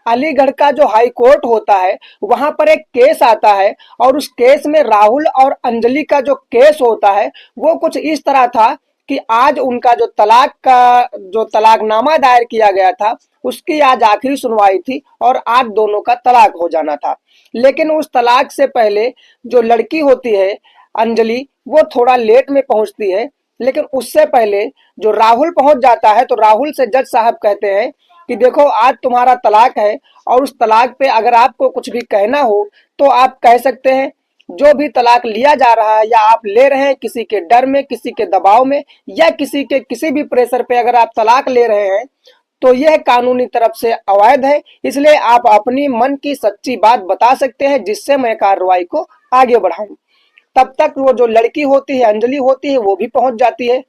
अलीगढ़ का जो high court होता है वहां पर एक केस आता है और उस केस में राहुल और अंजलि का जो केस होता है वो कुछ इस तरह था कि आज उनका जो तलाकनामा दायर किया गया था उसकी आज आखिरी सुनवाई थी और आज दोनों का तलाक हो जाना था। लेकिन उस तलाक से पहले जो लड़की होती है अंजलि वो थोड़ा लेट में पहुंचती है। लेकिन उससे पहले जो राहुल पहुंच जाता है तो राहुल से जज साहब कहते हैं कि देखो आज तुम्हारा तलाक है और उस तलाक पे अगर आपको कुछ भी कहना हो तो आप कह सकते हैं। जो भी तलाक लिया जा रहा है या आप ले रहे हैं किसी के डर में, किसी के दबाव में या किसी के किसी भी प्रेशर पे अगर आप तलाक ले रहे हैं तो यह कानूनी तरफ से अवैध है। इसलिए आप अपनी मन की सच्ची बात बता सकते हैं जिससे मैं कार्रवाई को आगे बढ़ाऊं। तब तक वो जो लड़की होती है अंजलि होती है वो भी पहुंच जाती है,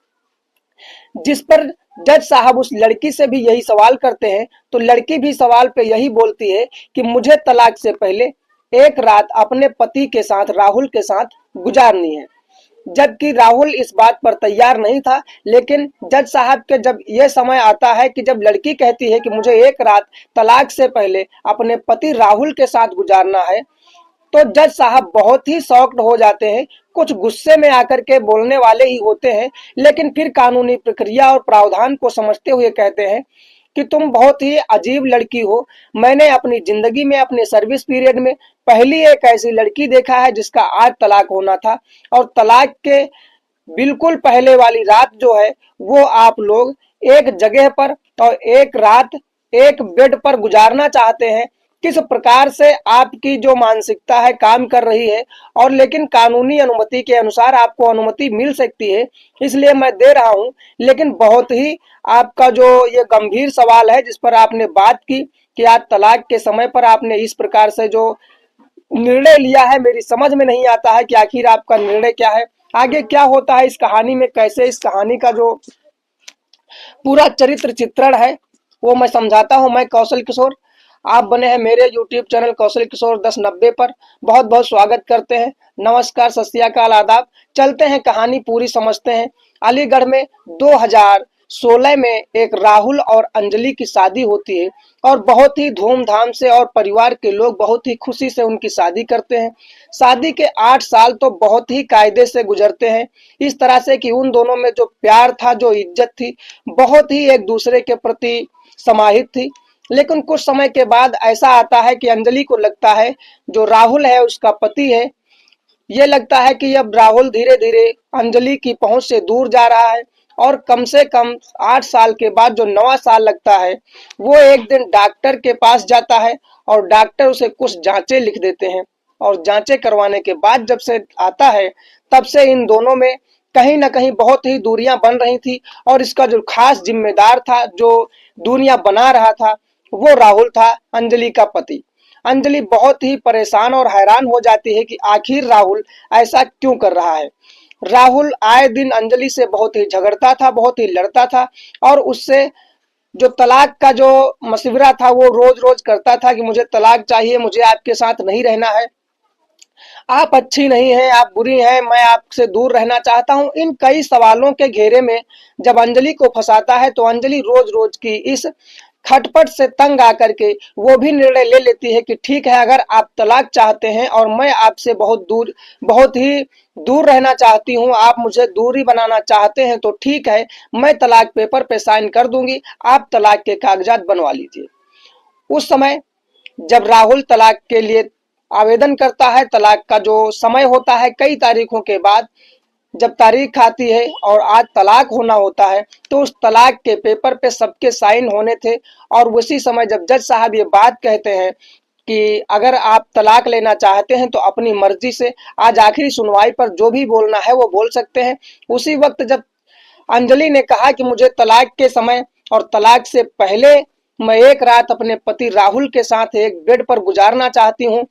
जिस पर जज साहब उस लड़की से भी यही सवाल करते हैं। तो लड़की भी सवाल पे यही बोलती है कि मुझे तलाक से पहले एक रात अपने पति के साथ राहुल के साथ गुजारनी है। जबकि राहुल इस बात पर तैयार नहीं था। लेकिन जज साहब के जब यह समय आता है कि जब लड़की कहती है कि मुझे एक रात तलाक से पहले अपने पति राहुल के साथ गुजारना है तो जज साहब बहुत ही शॉक्ड हो जाते हैं। कुछ गुस्से में आकर के बोलने वाले ही होते हैं लेकिन फिर कानूनी प्रक्रिया और प्रावधान को समझते हुए कहते हैं कि तुम बहुत ही अजीब लड़की हो। मैंने अपनी जिंदगी में अपने सर्विस पीरियड में पहली एक ऐसी लड़की देखा है जिसका आज तलाक होना था और तलाक के बिल्कुल पहले वाली रात जो है वो आप लोग एक जगह पर और एक रात एक बेड पर गुजारना चाहते हैं। किस प्रकार से आपकी जो मानसिकता है काम कर रही है और लेकिन कानूनी अनुमति के अनुसार आपको अनुमति मिल सकती है इसलिए मैं दे रहा हूं। लेकिन बहुत ही आपका जो ये गंभीर सवाल है जिस पर आपने बात की कि आज तलाक के समय पर आपने इस प्रकार से जो निर्णय लिया है मेरी समझ में नहीं आता है कि आखिर आपका निर्णय क्या है, आगे क्या होता है इस कहानी में, कैसे इस कहानी का जो पूरा चरित्र चित्रण है वो मैं समझाता हूं। मैं कौशल किशोर, आप बने हैं मेरे YouTube चैनल कौशल किशोर 1090 पर। बहुत बहुत स्वागत करते हैं। नमस्कार, सत श्री अकाल, आदाब। चलते हैं कहानी पूरी समझते हैं। अलीगढ़ में 2016 में एक राहुल और अंजलि की शादी होती है और बहुत ही धूमधाम से और परिवार के लोग बहुत ही खुशी से उनकी शादी करते हैं। शादी के 8 साल तो बहुत ही कायदे से गुजरते हैं, इस तरह से कि उन दोनों में जो प्यार था, जो इज्जत थी, बहुत ही एक दूसरे के प्रति समाहित थी। लेकिन कुछ समय के बाद ऐसा आता है कि अंजलि को लगता है जो राहुल है उसका पति है, ये लगता है कि अब राहुल धीरे धीरे अंजलि की पहुंच से दूर जा रहा है और कम से कम 8 साल के बाद जो 9वां साल लगता है वो एक दिन डॉक्टर के पास जाता है और डॉक्टर उसे कुछ जांचें लिख देते हैं और जांचें करवाने के बाद जब से आता है तब से इन दोनों में कहीं ना कहीं बहुत ही दूरियां बन रही थी और इसका जो खास जिम्मेदार था, जो दूरियां बना रहा था, वो राहुल था, अंजलि का पति। अंजलि बहुत ही परेशान और हैरान हो जाती है कि आखिर राहुल ऐसा क्यों कर रहा है। राहुल आए दिन अंजलि से बहुत ही झगड़ता था, बहुत ही लड़ता था और उससे जो तलाक का जो मशविरा था वो रोज रोज करता था कि मुझे तलाक चाहिए, मुझे आपके साथ नहीं रहना है, आप अच्छी नहीं हैं, आप बुरी हैं, मैं आपसे दूर रहना चाहता हूं। इन कई सवालों के घेरे में जब अंजलि को फंसाता है तो अंजलि रोज रोज की इस खटपट से तंग आकर के वो भी निर्णय ले लेती है कि ठीक है, अगर आप तलाक चाहते हैं और मैं आपसे बहुत ही दूर रहना चाहती हूँ, आप मुझे दूरी बनाना चाहते हैं तो ठीक है, मैं तलाक पेपर पे साइन कर दूंगी, आप तलाक के कागजात बनवा लीजिए। उस समय जब राहुल तलाक के लिए आवेदन करता है, तलाक का जो समय होता है कई तारीखों के बाद जब तारीख आती है और आज तलाक होना होता है तो उस तलाक के पेपर पे सबके साइन होने थे और उसी समय जब जज साहब ये बात कहते हैं कि अगर आप तलाक लेना चाहते हैं तो अपनी मर्जी से आज आखिरी सुनवाई पर जो भी बोलना है वो बोल सकते हैं। उसी वक्त जब अंजलि ने कहा कि मुझे तलाक के समय और तलाक से पहले मैं एक रात अपने पति राहुल के साथ एक बेड पर गुजारना चाहती हूँ,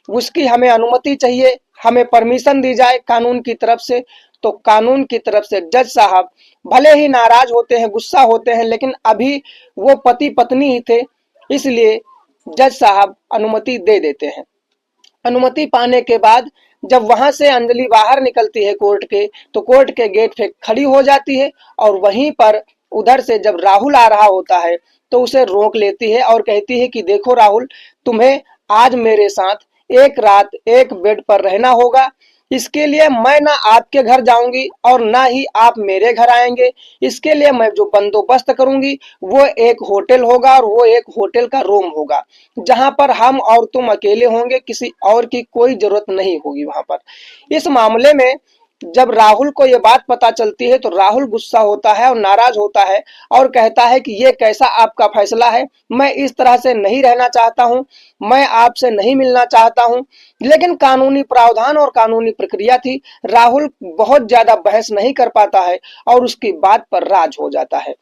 उसकी हमें अनुमति चाहिए, हमें परमिशन दी जाए कानून की तरफ से। तो कानून की तरफ से जज साहब भले ही नाराज होते हैं, गुस्सा होते हैं, लेकिन अभी वो पति पत्नी ही थे, इसलिए जज साहब अनुमति दे देते हैं। अनुमति पाने के बाद जब वहां से अंजलि बाहर निकलती है कोर्ट के, तो कोर्ट के गेट पे खड़ी हो जाती है और वहीं पर उधर से जब राहुल आ रहा होता है तो उसे रोक लेती है और कहती है कि देखो राहुल, तुम्हें आज मेरे साथ एक रात एक बेड पर रहना होगा। इसके लिए मैं ना आपके घर जाऊंगी और ना ही आप मेरे घर आएंगे। इसके लिए मैं जो बंदोबस्त करूंगी वो एक होटल होगा और वो एक होटल का रूम होगा, जहां पर हम और तुम अकेले होंगे, किसी और की कोई जरूरत नहीं होगी वहां पर। इस मामले में जब राहुल को ये बात पता चलती है तो राहुल गुस्सा होता है और नाराज होता है और कहता है कि ये कैसा आपका फैसला है, मैं इस तरह से नहीं रहना चाहता हूं, मैं आपसे नहीं मिलना चाहता हूं। लेकिन कानूनी प्रावधान और कानूनी प्रक्रिया थी, राहुल बहुत ज्यादा बहस नहीं कर पाता है और उसकी बात पर राज हो जाता है।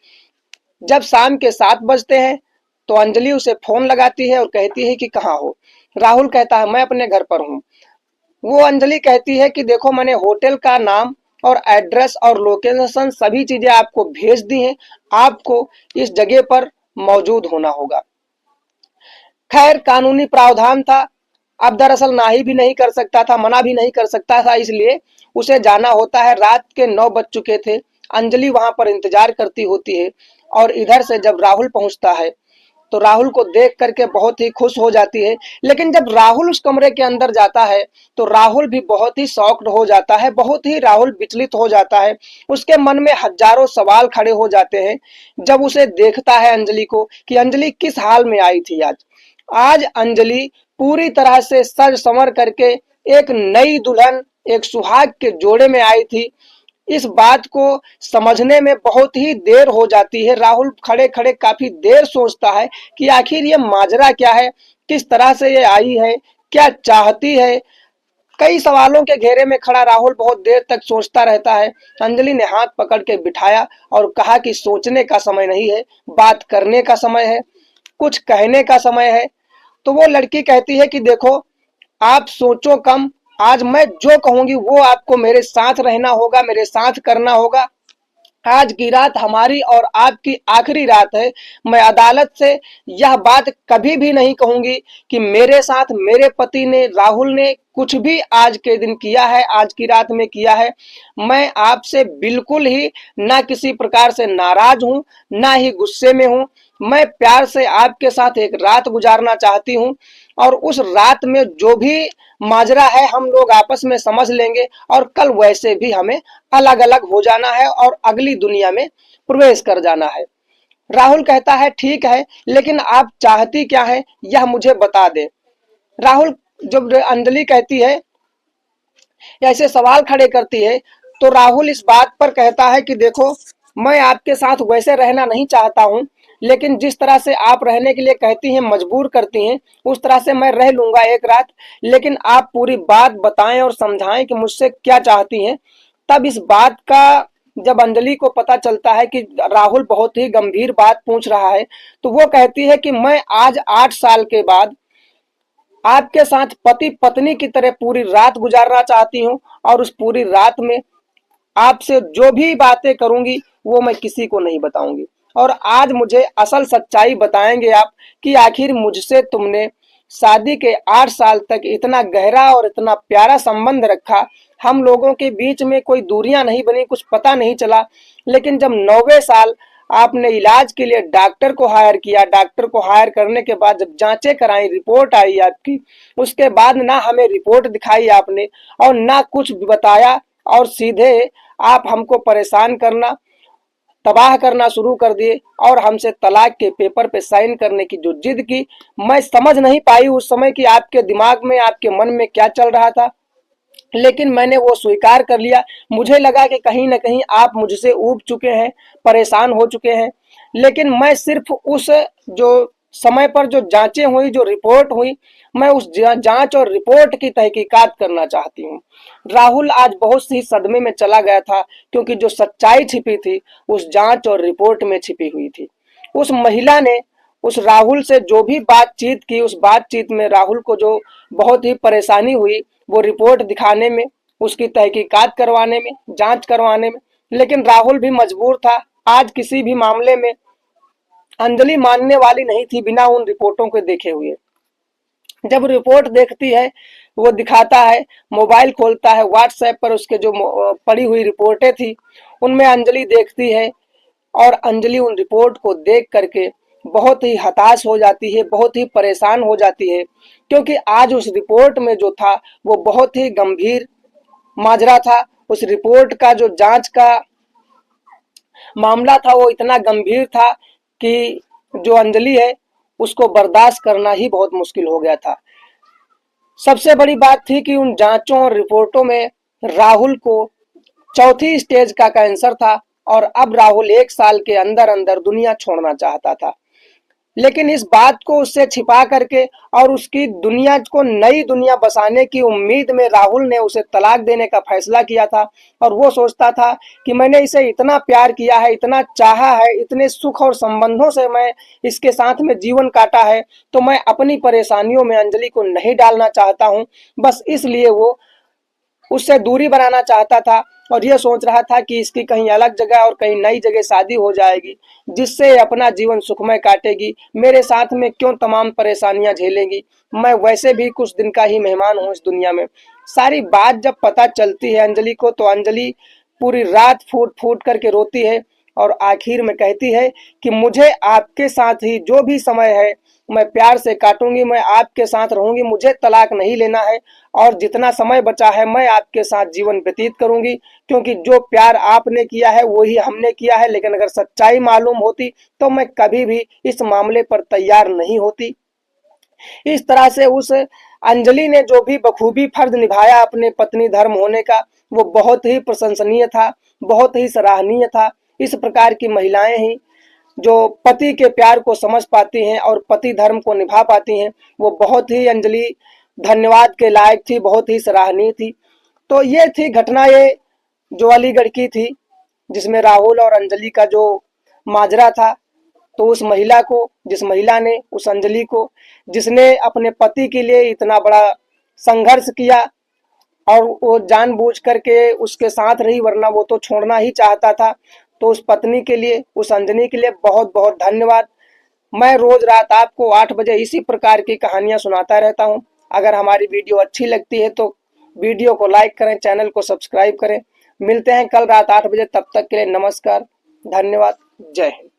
जब शाम के 7 बजते हैं तो अंजलि उसे फोन लगाती है और कहती है कि कहाँ हो। राहुल कहता है मैं अपने घर पर हूँ। वो अंजलि कहती है कि देखो, मैंने होटल का नाम और एड्रेस और लोकेशन सभी चीजें आपको भेज दी हैं, आपको इस जगह पर मौजूद होना होगा। खैर, कानूनी प्रावधान था, अब दरअसल ना ही भी नहीं कर सकता था, मना भी नहीं कर सकता था, इसलिए उसे जाना होता है। रात के 9 बज चुके थे। अंजलि वहां पर इंतजार करती होती है और इधर से जब राहुल पहुंचता है तो राहुल को देख करके बहुत ही खुश हो जाती है। लेकिन जब राहुल उस कमरे के अंदर जाता है तो राहुल भी बहुत ही शॉक्ड हो जाता है, बहुत ही राहुल विचलित हो जाता है। उसके मन में हजारों सवाल खड़े हो जाते हैं जब उसे देखता है अंजलि को, कि अंजलि किस हाल में आई थी आज। आज अंजलि पूरी तरह से सज संवर करके एक नई दुल्हन, एक सुहाग के जोड़े में आई थी। इस बात को समझने में बहुत ही देर हो जाती है। राहुल खड़े खड़े काफी देर सोचता है कि आखिर ये माजरा क्या है, किस तरह से ये आई है, क्या चाहती है। कई सवालों के घेरे में खड़ा राहुल बहुत देर तक सोचता रहता है। अंजलि ने हाथ पकड़ के बिठाया और कहा कि सोचने का समय नहीं है, बात करने का समय है, कुछ कहने का समय है। तो वो लड़की कहती है कि देखो, आप सोचो कम, आज मैं जो कहूंगी वो आपको मेरे साथ रहना होगा, मेरे साथ करना होगा। आज की रात हमारी और आपकी आखिरी रात है। मैं अदालत से यह बात कभी भी नहीं कहूंगी कि मेरे साथ मेरे पति ने, राहुल ने कुछ भी आज के दिन किया है, आज की रात में किया है। मैं आपसे बिल्कुल ही ना किसी प्रकार से नाराज हूं, ना ही गुस्से में हूं। मैं प्यार से आपके साथ एक रात गुजारना चाहती हूं और उस रात में जो भी माजरा है हम लोग आपस में समझ लेंगे और कल वैसे भी हमें अलग अलग हो जाना है और अगली दुनिया में प्रवेश कर जाना है। राहुल कहता है ठीक है, लेकिन आप चाहती क्या है यह मुझे बता दे। राहुल, जब अंजलि कहती है, ऐसे सवाल खड़े करती है, तो राहुल इस बात पर कहता है कि देखो, मैं आपके साथ वैसे रहना नहीं चाहता हूं, लेकिन जिस तरह से आप रहने के लिए कहती हैं, मजबूर करती हैं, उस तरह से मैं रह लूंगा एक रात। लेकिन आप पूरी बात बताएं और समझाएं कि मुझसे क्या चाहती हैं। तब इस बात का जब अंजलि को पता चलता है कि राहुल बहुत ही गंभीर बात पूछ रहा है, तो वो कहती है कि मैं आज 8 साल के बाद आपके साथ पति पत्नी की तरह पूरी रात गुजारना चाहती हूँ और उस पूरी रात में आपसे जो भी बातें करूंगी वो मैं किसी को नहीं बताऊंगी। और आज मुझे असल सच्चाई बताएंगे आप कि आखिर मुझसे तुमने शादी के 8 साल तक इतना गहरा और इतना प्यारा संबंध रखा, हम लोगों के बीच में कोई दूरियां नहीं बनी, कुछ पता नहीं चला। लेकिन जब 9वें साल आपने इलाज के लिए डॉक्टर को हायर किया, डॉक्टर को हायर करने के बाद जब जांचें कराई, रिपोर्ट आई आपकी, उसके बाद ना हमें रिपोर्ट दिखाई आपने और ना कुछ बताया और सीधे आप हमको परेशान करना, तबाह करना शुरू कर दिए और हमसे तलाक के पेपर पे साइन करने की जो जिद की, मैं समझ नहीं पाई उस समय कि आपके दिमाग में, आपके मन में क्या चल रहा था। लेकिन मैंने वो स्वीकार कर लिया। मुझे लगा कि कहीं ना कहीं आप मुझसे ऊब चुके हैं, परेशान हो चुके हैं। लेकिन मैं सिर्फ उस जो समय पर जो जांचें हुई, जो रिपोर्ट हुई, मैं उस जांच और रिपोर्ट की तहकीकात करना चाहती हूँ। राहुल आज बहुत ही सदमे में चला गया था, क्योंकि जो सच्चाई छिपी थी उस जांच और रिपोर्ट में छिपी हुई थी। उस महिला ने उस राहुल से जो भी बातचीत की, उस बातचीत में राहुल को जो बहुत ही परेशानी हुई वो रिपोर्ट दिखाने में, उसकी तहकीकात करवाने में, जांच करवाने में। लेकिन राहुल भी मजबूर था। आज किसी भी मामले में अंजलि मानने वाली नहीं थी बिना उन रिपोर्टों को देखे हुए। जब रिपोर्ट देखती है, वो दिखाता है, मोबाइल खोलता है, व्हाट्सएप पर उसके जो पड़ी हुई रिपोर्टें थी उनमें अंजलि देखती है और अंजलि उन रिपोर्ट को देख करके बहुत ही हताश हो जाती है, बहुत ही परेशान हो जाती है, क्योंकि आज उस रिपोर्ट में जो था वो बहुत ही गंभीर माजरा था। उस रिपोर्ट का जो जांच का मामला था वो इतना गंभीर था कि जो अंजलि है उसको बर्दाश्त करना ही बहुत मुश्किल हो गया था। सबसे बड़ी बात थी कि उन जांचों और रिपोर्टों में राहुल को चौथी स्टेज का कैंसर था और अब राहुल 1 साल के अंदर अंदर दुनिया छोड़ना चाहता था। लेकिन इस बात को उससे छिपा करके और उसकी दुनिया को नई दुनिया बसाने की उम्मीद में राहुल ने उसे तलाक देने का फैसला किया था। और वो सोचता था कि मैंने इसे इतना प्यार किया है, इतना चाहा है, इतने सुख और संबंधों से मैं इसके साथ में जीवन काटा है, तो मैं अपनी परेशानियों में अंजलि को नहीं डालना चाहता हूँ। बस इसलिए वो उससे दूरी बनाना चाहता था और यह सोच रहा था कि इसकी कहीं अलग जगह और कहीं नई जगह शादी हो जाएगी, जिससे अपना जीवन सुखमय काटेगी। मेरे साथ में क्यों तमाम परेशानियां झेलेगी, मैं वैसे भी कुछ दिन का ही मेहमान हूँ इस दुनिया में। सारी बात जब पता चलती है अंजलि को, तो अंजलि पूरी रात फूट फूट करके रोती है और आखिर में कहती है कि मुझे आपके साथ ही जो भी समय है मैं प्यार से काटूंगी, मैं आपके साथ रहूंगी, मुझे तलाक नहीं लेना है और जितना समय बचा है मैं आपके साथ जीवन व्यतीत करूंगी, क्योंकि जो प्यार आपने किया है वही हमने किया है। लेकिन अगर सच्चाई मालूम होती तो मैं कभी भी इस मामले पर तैयार नहीं होती। इस तरह से उस अंजलि ने जो भी बखूबी फर्ज निभाया अपने पत्नी धर्म होने का, वो बहुत ही प्रशंसनीय था, बहुत ही सराहनीय था। इस प्रकार की महिलाएं ही जो पति के प्यार को समझ पाती हैं और पति धर्म को निभा पाती हैं, वो बहुत ही अंजलि धन्यवाद के लायक थी, बहुत ही सराहनीय थी। तो ये थी घटना, ये जो अलीगढ़ की थी, जिसमें राहुल और अंजलि का जो माजरा था। तो उस महिला को, जिस महिला ने, उस अंजलि को, जिसने अपने पति के लिए इतना बड़ा संघर्ष किया और वो जानबूझ करके उसके साथ रही, वरना वो तो छोड़ना ही चाहता था, तो उस पत्नी के लिए, उस अंजलि के लिए बहुत बहुत धन्यवाद। मैं रोज रात आपको 8 बजे इसी प्रकार की कहानियां सुनाता रहता हूं। अगर हमारी वीडियो अच्छी लगती है तो वीडियो को लाइक करें, चैनल को सब्सक्राइब करें। मिलते हैं कल रात 8 बजे, तब तक के लिए नमस्कार, धन्यवाद, जय हिंद।